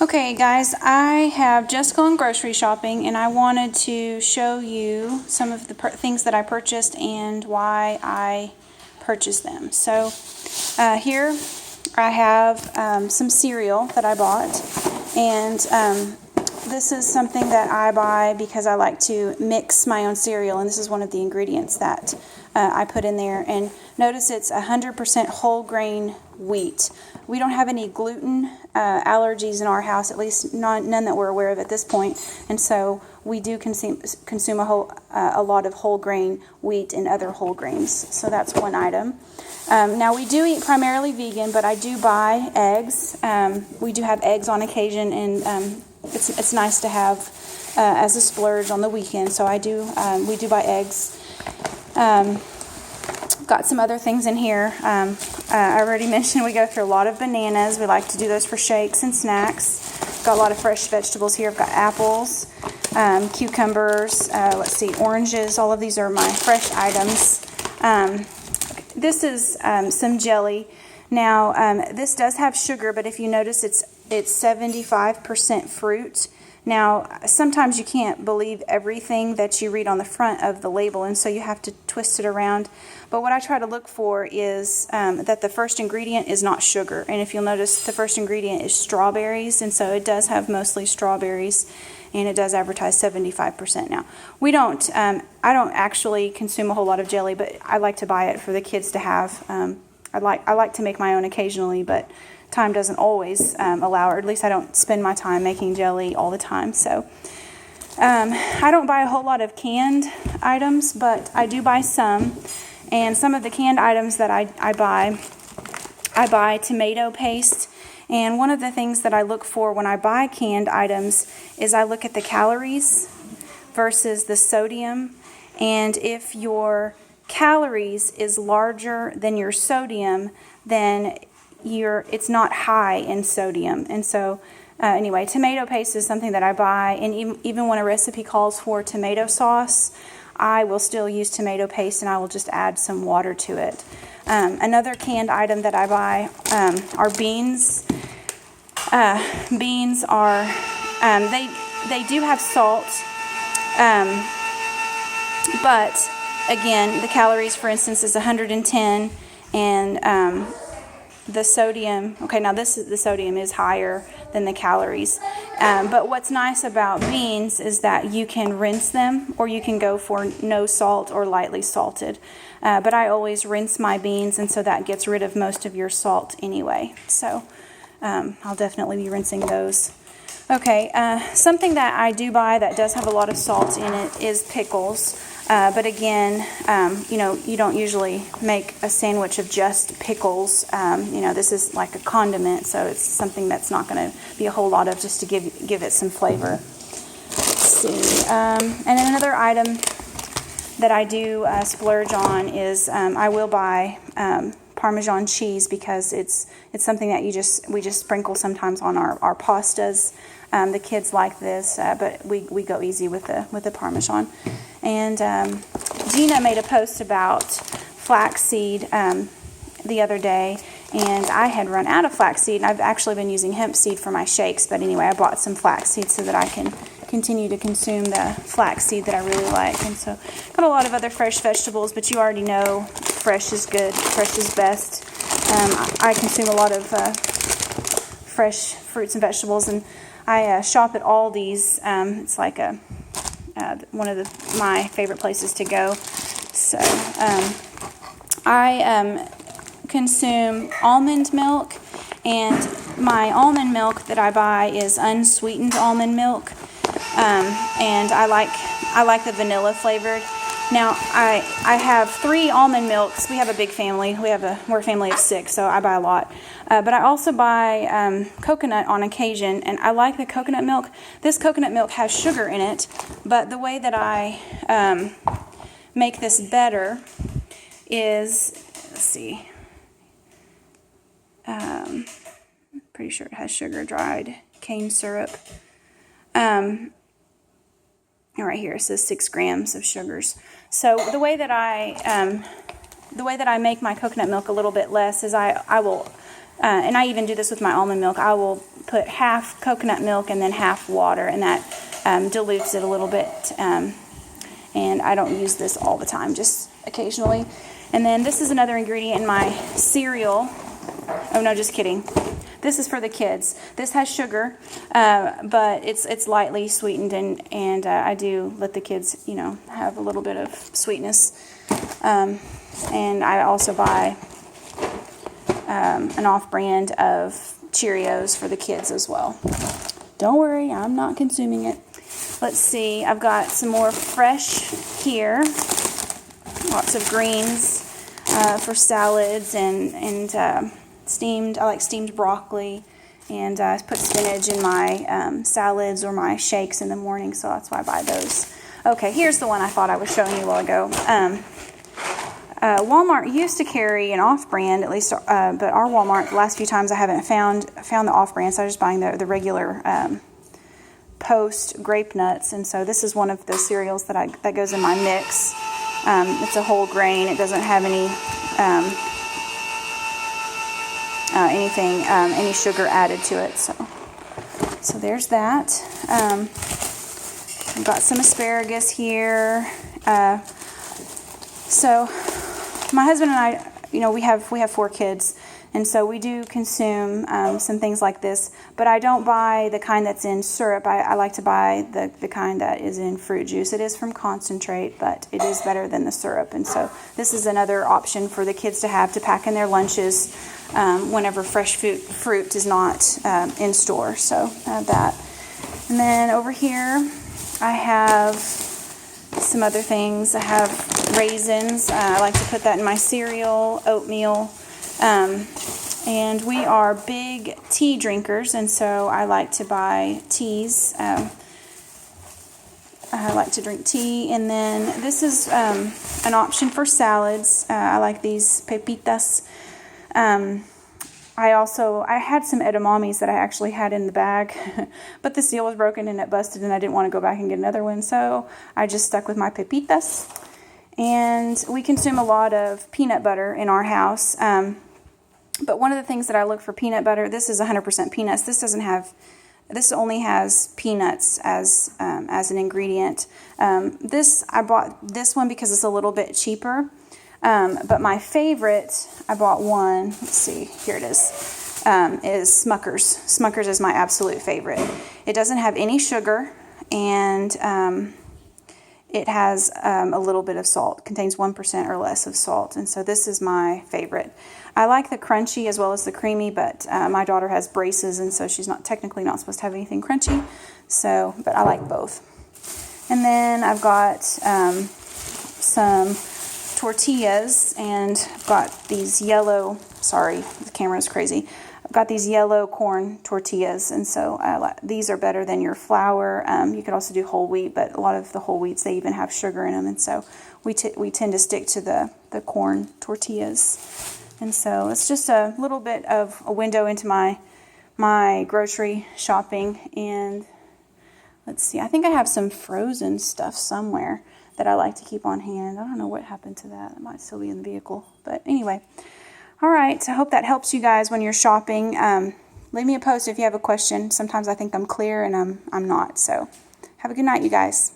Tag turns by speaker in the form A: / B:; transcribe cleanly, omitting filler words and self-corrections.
A: Okay guys, I have just gone grocery shopping and I wanted to show you some of the things that I purchased and why I purchased them. So here I have some cereal that I bought, and this is something that I buy because I like to mix my own cereal, and this is one of the ingredients that I put in there. And notice it's 100% whole grain wheat. We don't have any gluten allergies in our house, at least none that we're aware of at this point, and so we do consume a lot of whole grain wheat and other whole grains. So that's one item. Now we do eat primarily vegan, but I do buy eggs. We do have eggs on occasion, and it's nice to have as a splurge on the weekend. So we do buy eggs. Got some other things in here. I already mentioned we go through a lot of bananas. We like to do those for shakes and snacks. Got a lot of fresh vegetables here. I've got apples, cucumbers, oranges. All of these are my fresh items. This is some jelly. Now, this does have sugar, but if you notice, it's 75% fruit. Now, sometimes you can't believe everything that you read on the front of the label, and so you have to twist it around. But what I try to look for is that the first ingredient is not sugar. And if you'll notice, the first ingredient is strawberries, and so it does have mostly strawberries, and it does advertise 75%. Now, I don't actually consume a whole lot of jelly, but I like to buy it for the kids to have. I like to make my own occasionally, but time doesn't always allow, or at least I don't spend my time making jelly all the time. So I don't buy a whole lot of canned items, but I do buy some. And some of the canned items that I buy tomato paste. And one of the things that I look for when I buy canned items is I look at the calories versus the sodium. And if your calories is larger than your sodium, then it's not high in sodium. And so anyway, tomato paste is something that I buy, and even when a recipe calls for tomato sauce, I will still use tomato paste, and I will just add some water to it. Another canned item that I buy are beans. Beans are they do have salt, but again, the calories, for instance, is 110, and the sodium, okay, now the sodium is higher than the calories. But what's nice about beans is that you can rinse them, or you can go for no salt or lightly salted. But I always rinse my beans, and so that gets rid of most of your salt anyway. So I'll definitely be rinsing those. Okay, something that I do buy that does have a lot of salt in it is pickles. But again, you don't usually make a sandwich of just pickles. This is like a condiment, so it's something that's not going to be a whole lot of, just to give it some flavor. Let's see. And then another item that I do splurge on is I will buy Parmesan cheese, because it's something that we just sprinkle sometimes on our pastas. The kids like this, but we go easy with the Parmesan. And Gina made a post about flaxseed the other day, and I had run out of flaxseed, and I've actually been using hemp seed for my shakes. But anyway, I bought some flaxseed so that I can continue to consume the flaxseed that I really like. And so got a lot of other fresh vegetables, but you already know fresh is good, fresh is best. I consume a lot of fresh fruits and vegetables, and I shop at Aldi's. It's like one of my favorite places to go. So I consume almond milk, and my almond milk that I buy is unsweetened almond milk, and I like the vanilla flavored. Now I have 3 almond milks. We have a big family. We're a family of 6, so I buy a lot. But I also buy coconut on occasion, and I like the coconut milk. This coconut milk has sugar in it, but the way that I make this better is, let's see, pretty sure it has sugar, dried cane syrup. Right here it says 6 grams of sugars. So the way that I make my coconut milk a little bit less is I will, and I even do this with my almond milk, I will put half coconut milk and then half water, and that dilutes it a little bit. And I don't use this all the time, just occasionally. And then this is another ingredient in my cereal. Oh no, just kidding. This is for the kids. This has sugar, but it's lightly sweetened, and I do let the kids, you know, have a little bit of sweetness. And I also buy an off-brand of Cheerios for the kids as well. Don't worry, I'm not consuming it. Let's see, I've got some more fresh here. Lots of greens for salads and steamed. I like steamed broccoli, and I put spinach in my salads or my shakes in the morning, so that's why I buy those. Okay, here's the one I thought I was showing you a while ago. Walmart used to carry an off-brand, at least, but our Walmart, the last few times I haven't found the off-brand, so I was just buying the regular Post grape nuts, and so this is one of the cereals that goes in my mix. It's a whole grain. It doesn't have any any sugar added to it. So there's that. I've got some asparagus here. So my husband and I, you know, we have 4 kids, and so we do consume some things like this, but I don't buy the kind that's in syrup. I like to buy the kind that is in fruit juice. It is from concentrate, but it is better than the syrup, and so this is another option for the kids to have to pack in their lunches whenever fresh fruit is not in store. So I have that. And then over here I have some other things. I have raisins. I like to put that in my cereal, oatmeal. And we are big tea drinkers, and so I like to buy teas. I like to drink tea. And then this is an option for salads. I like these pepitas. I had some edamames that I actually had in the bag, but the seal was broken and it busted, and I didn't want to go back and get another one, so I just stuck with my pepitas. And we consume a lot of peanut butter in our house. But one of the things that I look for peanut butter, this is 100% peanuts. This only has peanuts as an ingredient. I bought this one because it's a little bit cheaper. But my favorite, I bought one, let's see, here it is Smucker's. Smucker's is my absolute favorite. It doesn't have any sugar, and it has a little bit of salt. Contains 1% or less of salt, and so this is my favorite. I like the crunchy as well as the creamy, but my daughter has braces, and so she's technically not supposed to have anything crunchy. So, but I like both. And then I've got some tortillas, and I've got these yellow. Sorry, the camera's crazy. I've got these yellow corn tortillas, and so these are better than your flour. You could also do whole wheat, but a lot of the whole wheats, they even have sugar in them, and so we tend to stick to the corn tortillas. And so it's just a little bit of a window into my grocery shopping. And let's see, I think I have some frozen stuff somewhere that I like to keep on hand. I don't know what happened to that. It might still be in the vehicle, but anyway. All right, I hope that helps you guys when you're shopping. Leave me a post if you have a question. Sometimes I think I'm clear and I'm not. So have a good night, you guys.